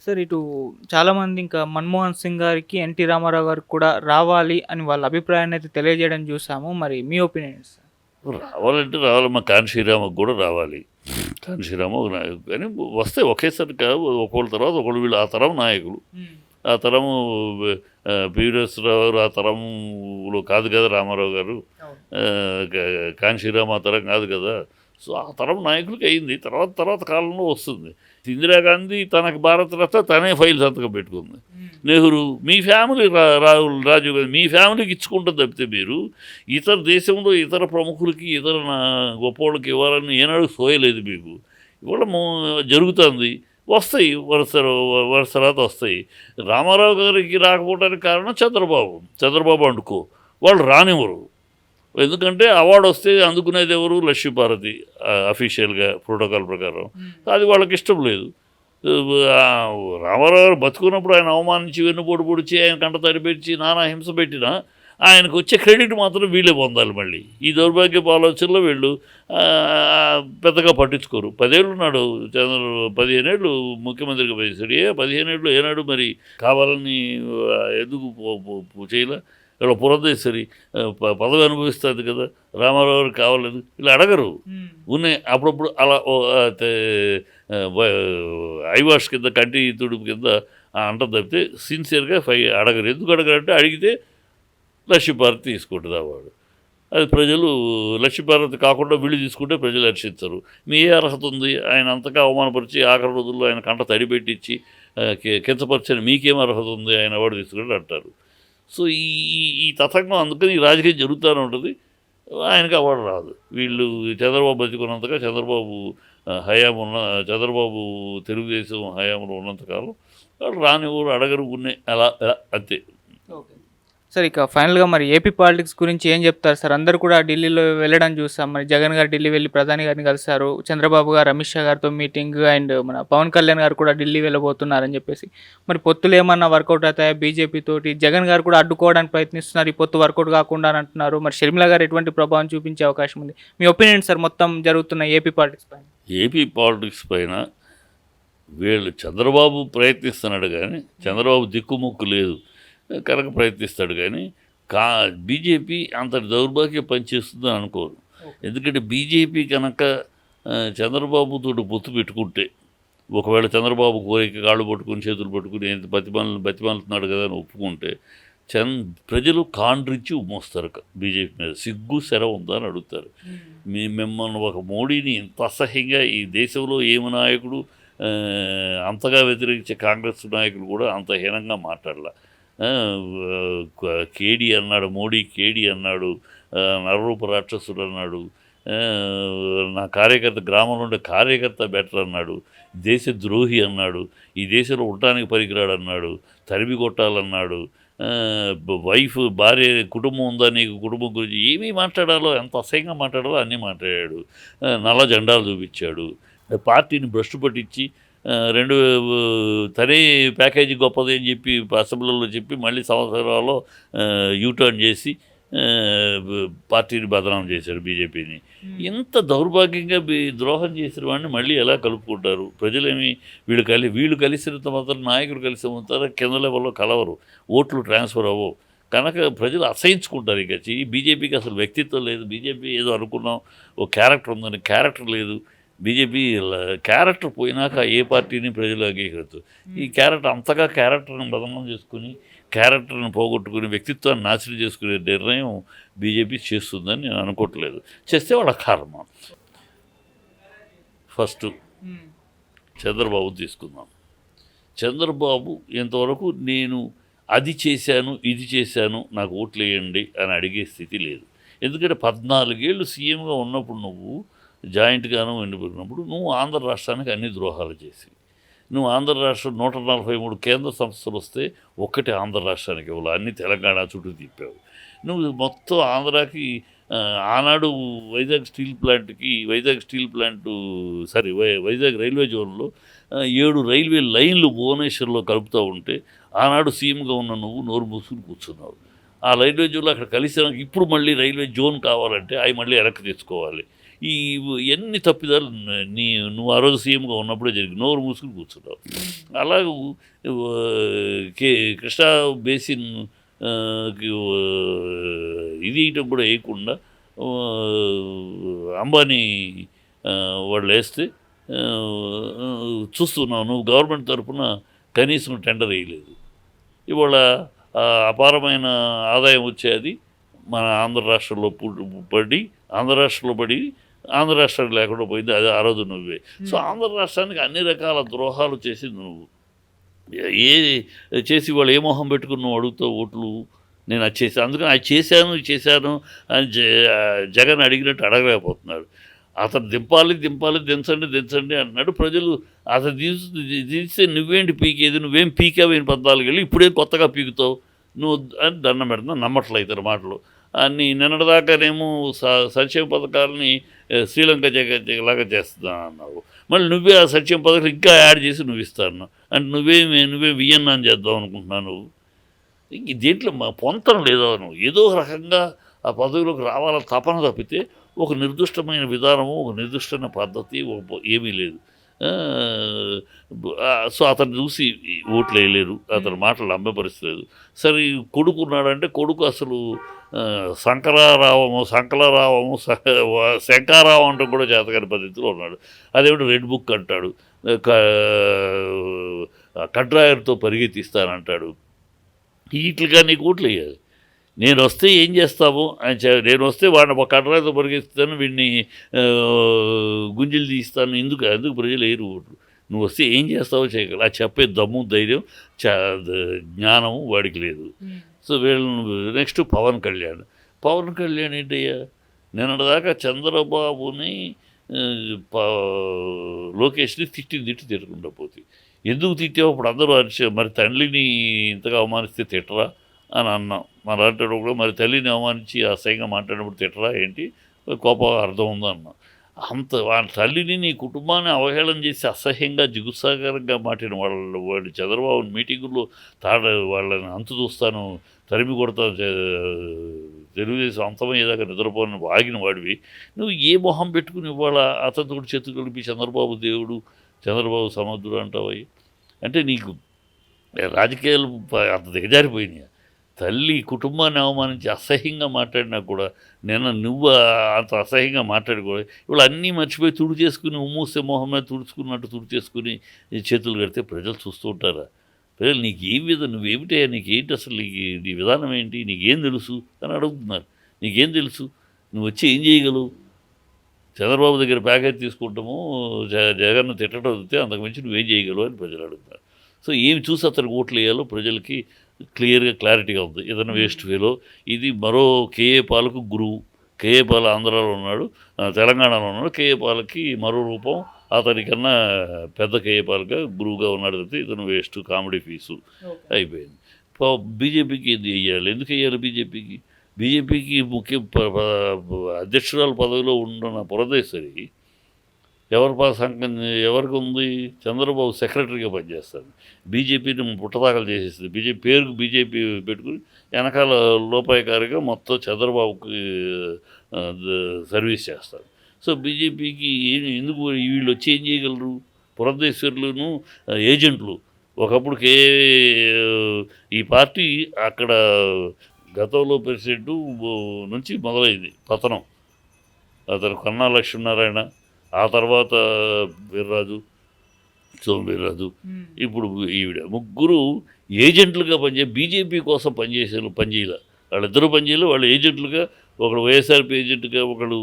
Sir ఇటు చాలామంది ఇంకా 'మన్మోహన్ సింగ్' గారికి, 'ఎన్టీ రామారావు' గారికి కూడా రావాలి అని వాళ్ళ అభిప్రాయాన్నయితే తెలియజేయడం చూసాము. మరి మీ ఒపీనియన్ ఏంటి సార్? రావాలంటే రావాలి. మా కాన్ శ్రీరామకు కూడా రావాలి. కాన్ శ్రీరామ ఒక నాయకుడు. కానీ వస్తాయి ఒకేసారి కాదు. ఒకళ్ళ తర్వాత ఒకళ్ళు వీళ్ళు ఆ తరం నాయకులు. ఆ తరము పివి నరసింహారావు గారు ఆ తరంలో కాదు కదా రామారావు గారు. అవును. కాన్ శ్రీరామ ఆ తరం కాదు కదా. సో ఆ తరం నాయకులకి అయింది. తర్వాత తర్వాత కాలంలో వస్తుంది. ఇందిరాగాంధీ తనకు భారతరత్న తనే ఫైల్ సంతకం పెట్టుకుంది. నెహ్రూ మీ ఫ్యామిలీ రాహుల్ రాజీవ్ గాంధీ మీ ఫ్యామిలీకి ఇచ్చుకుంటుంది తప్పితే మీరు ఇతర దేశంలో ఇతర ప్రముఖులకి ఇతర గొప్పవాళ్ళకి ఇవ్వాలని ఏనాడు సోయలేదు మీకు. ఇవాళ జరుగుతుంది. వస్తాయి వరుస తర్వాత వస్తాయి. రామారావు గారికి రాకపోవడానికి కారణం చంద్రబాబు అండుకో వాళ్ళు రానివ్వరు. ఎందుకంటే అవార్డు వస్తే అందుకునేది ఎవరు? లక్ష్మీపార్వతి అఫీషియల్గా ప్రోటోకాల్ ప్రకారం. అది వాళ్ళకి ఇష్టం లేదు. రామారావు గారు బతుకున్నప్పుడు ఆయన అవమానించి వెన్నుపోటు పొడిచి ఆయన కంట తడిపెట్టి నానా హింస పెట్టినా ఆయనకు వచ్చే క్రెడిట్ మాత్రం వీళ్ళే పొందాలి. మళ్ళీ ఈ దౌర్భాగ్యపు ఆలోచనలో వీళ్ళు పెద్దగా పట్టించుకోరు. 10 ఏళ్ళు ఉన్నాడు 15 ఏళ్ళు ముఖ్యమంత్రిగా పనిచేశాడు. 15 ఏళ్ళు ఏనాడు మరి కావాలని ఎందుకు చేయలే? ఇక్కడ పురంధేశ్వరి పదవి అనుభవిస్తుంది కదా, రామారావు గారికి కావాలేదు ఇలా అడగరు. ఉన్నాయి అప్పుడప్పుడు అలా ఐవాష్ కింద కంటి తుడుపు కింద అంట తప్పితే సిన్సియర్గా అడగరు. ఎందుకు అడగరంటే అడిగితే లక్ష్మీపార్వతి తీసుకుంటుంది అవార్డు. అది ప్రజలు లక్ష్మీపార్వతి కాకుండా వీళ్ళు తీసుకుంటే ప్రజలు హర్షించరు. మీ ఏ అర్హత ఉంది? ఆయన అంతగా అవమానపరిచి ఆఖరి రోజుల్లో ఆయన కంట తడిపెట్టించి కించపరిచిన మీకేం అర్హత ఉంది ఆయన అవార్డు తీసుకుంటే అంటారు. సో ఈ తతంగం అందుకని ఈ రాజకీయం జరుగుతూనే ఉంటుంది. ఆయనకి అవార్డు రాదు. వీళ్ళు చంద్రబాబు బతికున్నంతగా చంద్రబాబు తెలుగుదేశం హయాంలో ఉన్నంతకాలం వాళ్ళు రానివ్వరు, అడగరు, ఉన్నాయి అలా అంతే. ఓకే సార్, ఇక ఫైనల్గా మరి ఏపీ పాలిటిక్స్ గురించి ఏం చెప్తారు సార్? అందరూ కూడా ఢిల్లీలో వెళ్ళడం చూసాం. మరి జగన్ గారు ఢిల్లీ వెళ్ళి ప్రధాని గారిని కలిశారు. చంద్రబాబు గారు అమిత్ షా గారితో మీటింగ్, అండ్ మన పవన్ కళ్యాణ్ గారు కూడా ఢిల్లీ వెళ్ళబోతున్నారని చెప్పేసి. మరి పొత్తులు ఏమన్నా వర్కౌట్ అవుతాయా బీజేపీ తోటి? జగన్ గారు కూడా అడ్డుకోవడానికి ప్రయత్నిస్తున్నారు, ఈ పొత్తు వర్కౌట్ కాకుండా అని అంటున్నారు. మరి షర్మిల గారు ఎటువంటి ప్రభావం చూపించే అవకాశం ఉంది? మీ ఒపీనియన్ సార్ మొత్తం జరుగుతున్న ఏపీ పాలిటిక్స్ పైన? ఏపీ పాలిటిక్స్ పైన వీళ్ళు చంద్రబాబు ప్రయత్నిస్తున్నాడు కానీ చంద్రబాబు దిక్కుముక్కు లేదు కనుక ప్రయత్నిస్తాడు. కానీ బీజేపీ అంతటి దౌర్భాగ్యం పనిచేస్తుందని అనుకోరు. ఎందుకంటే బీజేపీ కనుక చంద్రబాబుతో పొత్తు పెట్టుకుంటే, ఒకవేళ చంద్రబాబు కోరిక కాళ్ళు పట్టుకుని చేతులు పట్టుకుని బతిమాలుతున్నాడు కదా అని ఒప్పుకుంటే ప్రజలు కాండ్రించి ఉమ్మొస్తారు బీజేపీ మీద. సిగ్గు శర ఉందా అని అడుగుతారు. మిమ్మల్ని ఒక మోడీని ఇంత అసహ్యంగా ఈ దేశంలో ఏమి నాయకుడు అంతగా వ్యతిరేకించే కాంగ్రెస్ నాయకులు కూడా అంత హీనంగా మాట్లాడాల. కేడి అన్నాడు, మోడీ కేడి అన్నాడు, నరరూప రాక్షసుడు అన్నాడు, నా కార్యకర్త గ్రామంలో ఉండే కార్యకర్త బెటర్ అన్నాడు, దేశ ద్రోహి అన్నాడు, ఈ దేశంలో ఉండటానికి పనికిరాడు అన్నాడు, తరిమి కొట్టాలన్నాడు, భార్య కుటుంబం ఉందా నీకు, కుటుంబం గురించి ఏమీ మాట్లాడాలో, ఎంత అసహ్యంగా మాట్లాడాలో అన్నీ మాట్లాడాడు. నల్ల జెండాలు చూపించాడు, పార్టీని భ్రష్టు పట్టించి తనే ప్యాకేజీ గొప్పది అని చెప్పి అసెంబ్లీలో చెప్పి మళ్ళీ సంవత్సరాల్లో యూటర్న్ చేసి పార్టీని బదనాం చేశాడు బీజేపీని. ఇంత దౌర్భాగ్యంగా ద్రోహం చేసిన వాడిని మళ్ళీ ఎలా కలుపుకుంటారు? ప్రజలేమి వీళ్ళు కలిసినంత మాత్రం నాయకులు కలిసి మాత్రం కింద లెవెల్లో కలవరు, ఓట్లు ట్రాన్స్ఫర్ అవ్వవు. కనుక ప్రజలు అసహించుకుంటారు. ఇక బీజేపీకి అసలు వ్యక్తిత్వం లేదు. బీజేపీ ఏదో అనుకున్నాం ఓ క్యారెక్టర్ ఉందని, క్యారెక్టర్ లేదు. బీజేపీ క్యారెక్టర్ పోయినాక ఏ పార్టీని ప్రజలు అంగీకరించు. ఈ అంతగా క్యారెక్టర్ని బదనం చేసుకుని, క్యారెక్టర్ని పోగొట్టుకుని, వ్యక్తిత్వాన్ని నాశనం చేసుకునే నిర్ణయం బీజేపీ చేస్తుందని నేను అనుకోవట్లేదు. చేస్తే వాళ్ళ కర్మ. ఫస్ట్ చంద్రబాబు తీసుకుందాం. చంద్రబాబు ఇంతవరకు నేను అది చేశాను ఇది చేశాను నాకు ఓట్లు వేయండి అని అడిగే స్థితి లేదు. ఎందుకంటే 14 ఏళ్ళు సీఎంగా ఉన్నప్పుడు నువ్వు జాయింట్గాను ఎండిపోయినప్పుడు నువ్వు ఆంధ్ర రాష్ట్రానికి అన్ని ద్రోహాలు చేసి, నువ్వు ఆంధ్ర రాష్ట్రం 143 కేంద్ర సంస్థలు వస్తే ఒక్కటి ఆంధ్ర రాష్ట్రానికి ఇవ్వాలి, అన్ని తెలంగాణ చుట్టూ తిప్పావు. నువ్వు మొత్తం ఆంధ్రాకి ఆనాడు వైజాగ్ రైల్వే జోన్లో 7 రైల్వే లైన్లు భువనేశ్వర్లో కలుపుతూ ఉంటే ఆనాడు సీఎంగా ఉన్న నువ్వు నోరు మూసుకుని కూర్చున్నావు. ఆ రైల్వే జోన్లో అక్కడ కలిసినాక ఇప్పుడు మళ్ళీ రైల్వే జోన్ కావాలంటే అవి మళ్ళీ వెనక్కి తెచ్చుకోవాలి. ఎన్ని తప్పిదాలు నువ్వు ఆ రోజు సీఎంగా ఉన్నప్పుడే జరిగి నోరు మూసుకుని కూర్చున్నావు. అలాగే కృష్ణా బేసిన్ ఇది ఇయటం కూడా వేయకుండా అంబానీ వాళ్ళు వేస్తే చూస్తున్నావు. నువ్వు గవర్నమెంట్ తరఫున కనీసం టెండర్ వేయలేదు. ఇవాళ అపారమైన ఆదాయం వచ్చేది మన ఆంధ్ర రాష్ట్రంలో ఆంధ్ర రాష్ట్రానికి లేకుండా పోయింది. అది ఆ రోజు నువ్వే. సో ఆంధ్ర రాష్ట్రానికి అన్ని రకాల ద్రోహాలు చేసింది నువ్వు. చేసి వాళ్ళు ఏ మొహం పెట్టుకుని నువ్వు అడుగుతావు ఓట్లు? నేను అది చేశాను, అందుకని అది చేశాను అని జగన్ అడిగినట్టు అడగలేకపోతున్నాడు. అతను దించండి అన్నాడు. ప్రజలు అతను తీస్తే నువ్వేంటి పీకేది, నువ్వేం పీకావేని 14 ఏళ్ళు, ఇప్పుడేం కొత్తగా పీకుతావు నువ్వు అని దండం పెడుతున్నా. నమ్మట్లయితే మాటలు అన్నీ. నిన్నటిదాకానేమో సంక్షేమ పథకాలని శ్రీలంక లాగా చేస్తున్నా అన్నావు. మళ్ళీ నువ్వే ఆ సంక్షేమ పథకాలు ఇంకా యాడ్ చేసి నువ్వు ఇస్తాను అంటే నువ్వే వియన్నాను చేద్దాం అనుకుంటున్నావు. నువ్వు దేంట్లో పొంతన లేదా? నువ్వు ఏదో రకంగా ఆ పదవిలోకి రావాలని తపన తప్పితే ఒక నిర్దిష్టమైన విధానము, ఒక నిర్దిష్టమైన పద్ధతి ఏమీ లేదు. సో అతను చూసి ఓట్లు వేయలేరు, అతని మాటలు నమ్మే పరిస్థితి లేదు. సరే కొడుకున్నాడంటే కొడుకు అసలు శంకరారావము శంకారావం అంటే కూడా చేతగాని పద్ధతిలో ఉన్నాడు. అదేమిటి రెడ్ బుక్ అంటాడు, కడ్రాయర్తో పరిగెత్తిస్తానంటాడు. వీటిగా నీకు ఓట్లు వేయాలి. నేను వస్తే ఏం చేస్తాము అని నేను వస్తే వాడిని ఒక కడ్రాయర్తో పరిగెత్తిస్తాను, వీడిని గుంజలు తీస్తాను. ఎందుకు ప్రజలు వేయరు ఓట్లు? నువ్వు వస్తే ఏం చేస్తావో చేయగలరు. అది చెప్పే దమ్ము, ధైర్యం, జ్ఞానము వాడికి లేదు. సో వీళ్ళు నెక్స్ట్ పవన్ కళ్యాణ్ ఏంటయ్యా? నిన్నటిదాకా చంద్రబాబుని లోకేష్ని తిట్టుకుంటా పోతే ఎందుకు తిట్టావు? అప్పుడు అందరూ మరి తల్లిని ఇంతగా అవమానిస్తే తిట్టరా అని అన్నాం. మరి అంటాడు కూడా, మరి తల్లిని అవమానించి అసహ్యంగా మాట్లాడినప్పుడు తిట్టరా ఏంటి, కోపం అర్థం ఉందో అన్నాం. వాళ్ళ తల్లిని, నీ కుటుంబాన్ని అవహేళన చేసి అసహ్యంగా జిగుత్సాకరంగా మాట్లాడిన వాళ్ళు చంద్రబాబు మీటింగుల్లో వాళ్ళని అంతు చూస్తాను, తరిమి కొడతాను, తెలుగుదేశం అంతమయ్యేదాకా నిద్రపోని ఆగిన వాడివి నువ్వు ఏ మొహం పెట్టుకుని ఇవాళ అతనితో చేతులు కలిపి చంద్రబాబు దేవుడు, చంద్రబాబు సమర్థుడు అంటావయ్యి? అంటే నీకు రాజకీయాలు అంత దిగజారిపోయినాయి. తల్లి కుటుంబాన్ని అవమానించి అసహ్యంగా మాట్లాడినా కూడా నువ్వు అంత అసహ్యంగా మాట్లాడి కూడా ఇవాళ అన్నీ మర్చిపోయి తుడి చేసుకుని ఉమ్మూసే మొహం మీద తుడుచుకున్నట్టు తుడిచేసుకుని చేతులు కడితే ప్రజలు చూస్తూ ఉంటారా? ప్రజలు నువ్వేమిటయ్యా, నీకేంటి అసలు, నీ విధానం ఏంటి, నీకేం తెలుసు అని అడుగుతున్నారు. నీకేం తెలుసు? నువ్వు వచ్చి ఏం చేయగలవు? చంద్రబాబు దగ్గర ప్యాకేజ్ తీసుకుంటాము, జగన్ను తిట్టడం వస్తే అంతకుమించి నువ్వేం చేయగలవు అని ప్రజలు అడుగుతున్నారు. సో ఏమి చూసి అతనికి ఓట్లు వేయాలో ప్రజలకి క్లారిటీగా ఉంది. ఏదైనా వేస్ట్ వేలో ఇది మరో కేఏ పాలకు గురువు. కేఏ పాల్ ఆంధ్రాలో ఉన్నాడు, తెలంగాణలో ఉన్నాడు. కేఏ పాలకి మరో రూపం, అతనికన్నా పెద్ద కేఏ పాల్గా గురువుగా ఉన్నాడు. అయితే ఇతను వేస్ట్, కామెడీ ఫీసు అయిపోయింది. బీజేపీకి ఇది వేయాలి. ఎందుకు వేయాలి బీజేపీకి ముఖ్య అధ్యక్షురాల పదవిలో ఉన్న పురదేశ్వరి ఎవరికి ఉంది? చంద్రబాబు సెక్రటరీగా పనిచేస్తాడు. బీజేపీని పుట్టదాఖలు చేసేస్తుంది. బీజేపీ పెట్టుకుని వెనకాల లోపాయకారిగా మొత్తం చంద్రబాబుకి సర్వీస్ చేస్తారు. సో బీజేపీకి ఎందుకు వీళ్ళు వచ్చి ఏం చేయగలరు? పురంధేశ్వరులను ఏజెంట్లు. ఒకప్పుడు ఈ పార్టీ అక్కడ గతంలో ప్రెసిడెంట్ నుంచి మొదలైంది పతనం. అతను కన్నా లక్ష్మీనారాయణ, ఆ తర్వాత సోమవీర్రాజు, ఇప్పుడు ఈవిడ, ముగ్గురు ఏజెంట్లుగా బీజేపీ కోసం పనిచేయాలి. వాళ్ళిద్దరూ పనిచేయాలి. వాళ్ళు ఏజెంట్లుగా, ఒకడు వైఎస్ఆర్పీ ఏజెంట్గా, ఒకడు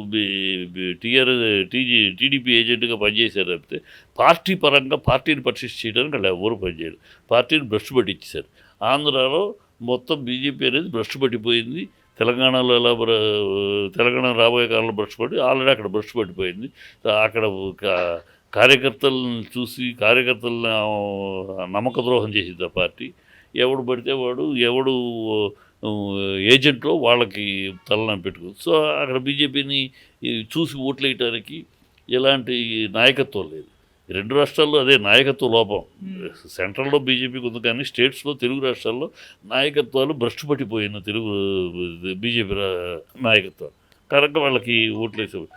టీడీపీ ఏజెంట్గా పనిచేశారు. తప్పితే పార్టీ పరంగా పార్టీని పర్సిస్ట్ చేయడానికి వాళ్ళు ఎవరు పనిచేయాలి. పార్టీని భ్రష్టు పట్టించారు. ఆంధ్రాలో మొత్తం బీజేపీ అనేది భ్రష్టు పట్టిపోయింది. తెలంగాణలో తెలంగాణ రాబోయే కాలంలో భ్రష్టు పట్టి ఆల్రెడీ అక్కడ భ్రష్టు పట్టిపోయింది. అక్కడ కార్యకర్తలను చూసి కార్యకర్తలను నమ్మక ద్రోహం చేసింది ఆ పార్టీ. ఎవడు పడితే వాడు, ఎవడు ఏజెంట్లో వాళ్ళకి తలనని పెట్టుకోవచ్చు. సో అక్కడ బీజేపీని చూసి ఓట్లు వేయటానికి ఎలాంటి నాయకత్వం లేదు. రెండు రాష్ట్రాల్లో అదే నాయకత్వ లోపం. సెంట్రల్లో బీజేపీకి ఉంది, కానీ స్టేట్స్లో, తెలుగు రాష్ట్రాల్లో నాయకత్వాలు భ్రష్టు పట్టిపోయిన బీజేపీ నాయకత్వాలు కనుక వాళ్ళకి ఓట్లు వేసేవారు.